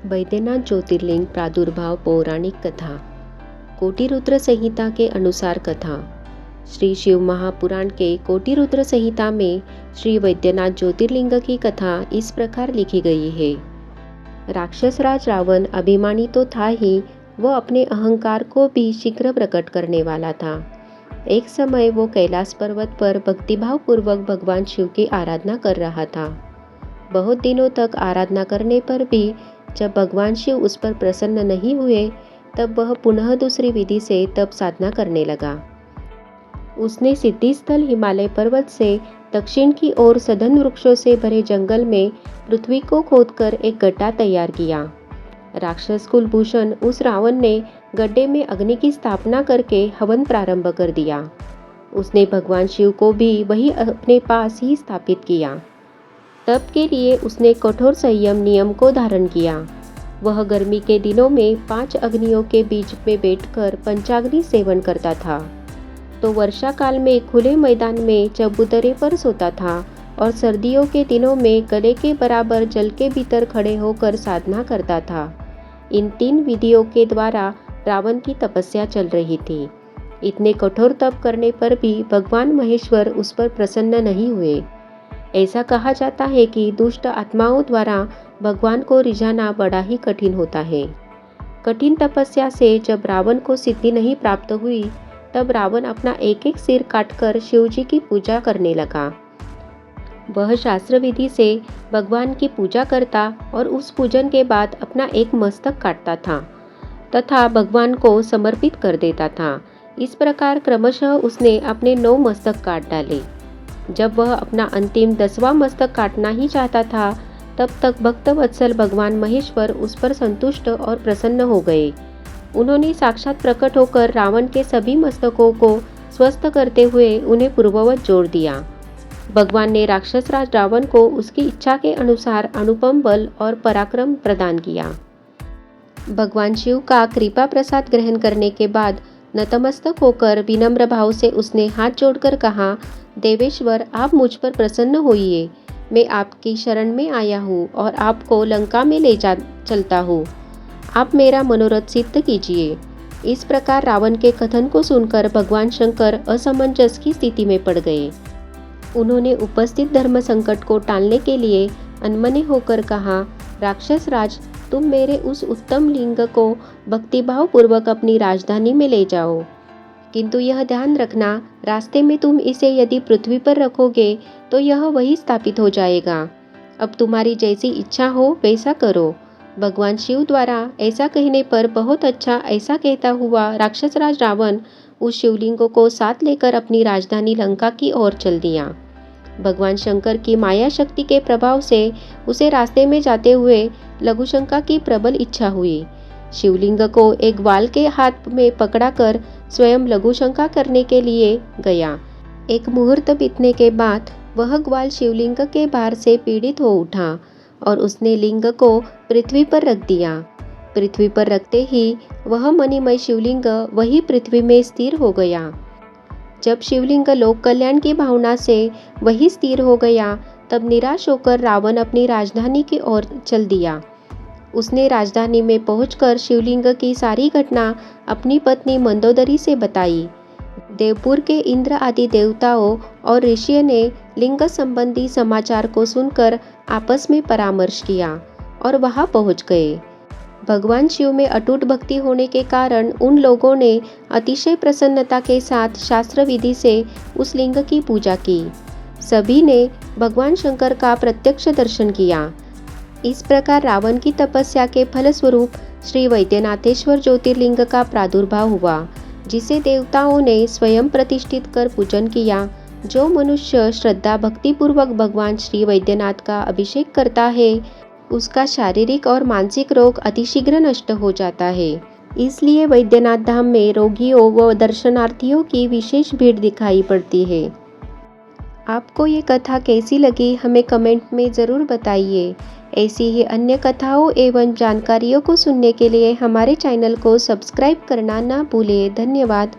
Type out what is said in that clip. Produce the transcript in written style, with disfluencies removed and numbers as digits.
वैद्यनाथ ज्योतिर्लिंग प्रादुर्भाव पौराणिक कथा। कोटिरुद्र संहिता के अनुसार कथा। श्री शिव महापुराण के कोटिरुद्र संहिता में श्री वैद्यनाथ ज्योतिर्लिंग की कथा इस प्रकार लिखी गई है। राक्षस राज रावण अभिमानी तो था ही, वह अपने अहंकार को भी शीघ्र प्रकट करने वाला था। एक समय वो कैलाश पर्वत पर भक्तिभाव पूर्वक भगवान शिव की आराधना कर रहा था। बहुत दिनों तक आराधना करने पर भी जब भगवान शिव उस पर प्रसन्न नहीं हुए, तब वह पुनः दूसरी विधि से तप साधना करने लगा। उसने सिद्धि स्थल हिमालय पर्वत से दक्षिण की ओर सघन वृक्षों से भरे जंगल में पृथ्वी को खोदकर एक गड्ढा तैयार किया। राक्षस कुलभूषण उस रावण ने गड्ढे में अग्नि की स्थापना करके हवन प्रारंभ कर दिया। उसने भगवान शिव को भी वही अपने पास ही स्थापित किया। तप के लिए उसने कठोर संयम नियम को धारण किया। वह गर्मी के दिनों में 5 अग्नियों के बीच में बैठकर पंचाग्नि सेवन करता था, तो वर्षा काल में खुले मैदान में चबूतरे पर सोता था और सर्दियों के दिनों में गले के बराबर जल के भीतर खड़े होकर साधना करता था। इन 3 विधियों के द्वारा रावण की तपस्या चल रही थी। इतने कठोर तप करने पर भी भगवान महेश्वर उस पर प्रसन्न नहीं हुए। ऐसा कहा जाता है कि दुष्ट आत्माओं द्वारा भगवान को रिझाना बड़ा ही कठिन होता है। कठिन तपस्या से जब रावण को सिद्धि नहीं प्राप्त हुई, तब रावण अपना एक एक सिर काटकर शिव जी की पूजा करने लगा। वह शास्त्र विधि से भगवान की पूजा करता और उस पूजन के बाद अपना एक मस्तक काटता था तथा भगवान को समर्पित कर देता था। इस प्रकार क्रमशः उसने अपने 9 मस्तक काट डाले। जब वह अपना अंतिम 10वां मस्तक काटना ही चाहता था, तब तक भक्तवत्सल भगवान महेश्वर उस पर संतुष्ट और प्रसन्न हो गए। उन्होंने साक्षात प्रकट होकर रावण के सभी मस्तकों को स्वस्थ करते हुए उन्हें पूर्ववत जोड़ दिया। भगवान ने राक्षस राज रावण को उसकी इच्छा के अनुसार अनुपम बल और पराक्रम प्रदान किया। भगवान शिव का कृपा प्रसाद ग्रहण करने के बाद नतमस्तक होकर विनम्र भाव से उसने हाथ जोड़कर कहा, देवेश्वर, आप मुझ पर प्रसन्न होइए। मैं आपकी शरण में आया हूँ और आपको लंका में ले जा चलता हूँ। आप मेरा मनोरथ सिद्ध कीजिए। इस प्रकार रावण के कथन को सुनकर भगवान शंकर असमंजस की स्थिति में पड़ गए। उन्होंने उपस्थित धर्म संकट को टालने के लिए अनमने होकर कहा, राक्षस राज, तुम मेरे उस उत्तम लिंग को भक्तिभाव पूर्वक अपनी राजधानी में ले जाओ, किंतु यह ध्यान रखना, रास्ते में तुम इसे यदि पृथ्वी पर रखोगे तो यह वही स्थापित हो जाएगा। अब तुम्हारी जैसी इच्छा हो वैसा करो। भगवान शिव द्वारा ऐसा कहने पर बहुत अच्छा ऐसा कहता हुआ राक्षस राज रावण उस शिवलिंग को साथ लेकर अपनी राजधानी लंका की ओर चल दिया। भगवान शंकर की माया शक्ति के प्रभाव से उसे रास्ते में जाते हुए लघुशंका की प्रबल इच्छा हुई। शिवलिंग को एक ग्वाल के हाथ में पकड़ाकर स्वयं लघुशंका करने के लिए गया। एक मुहूर्त बीतने के बाद वह ग्वाल शिवलिंग के भार से पीड़ित हो उठा और उसने लिंग को पृथ्वी पर रख दिया। पृथ्वी पर रखते ही वह मणिमय शिवलिंग वही पृथ्वी में स्थिर हो गया। जब शिवलिंग लोक कल्याण की भावना से वही स्थिर हो गया, तब निराश होकर रावण अपनी राजधानी की ओर चल दिया। उसने राजधानी में पहुंचकर शिवलिंग की सारी घटना अपनी पत्नी मंदोदरी से बताई। देवपुर के इंद्र आदि देवताओं और ऋषि ने लिंग संबंधी समाचार को सुनकर आपस में परामर्श किया और वहां पहुंच गए। भगवान शिव में अटूट भक्ति होने के कारण उन लोगों ने अतिशय प्रसन्नता के साथ शास्त्र विधि से उस लिंग की पूजा की। सभी ने भगवान शंकर का प्रत्यक्ष दर्शन किया। इस प्रकार रावण की तपस्या के फलस्वरूप श्री वैद्यनाथेश्वर ज्योतिर्लिंग का प्रादुर्भाव हुआ, जिसे देवताओं ने स्वयं प्रतिष्ठित कर पूजन किया। जो मनुष्य श्रद्धा भक्ति पूर्वक भगवान श्री वैद्यनाथ का अभिषेक करता है, उसका शारीरिक और मानसिक रोग अतिशीघ्र नष्ट हो जाता है। इसलिए वैद्यनाथ धाम में रोगियों व दर्शनार्थियों की विशेष भीड़ दिखाई पड़ती है। आपको ये कथा कैसी लगी, हमें कमेंट में ज़रूर बताइए। ऐसी ही अन्य कथाओं एवं जानकारियों को सुनने के लिए हमारे चैनल को सब्सक्राइब करना ना भूलें। धन्यवाद।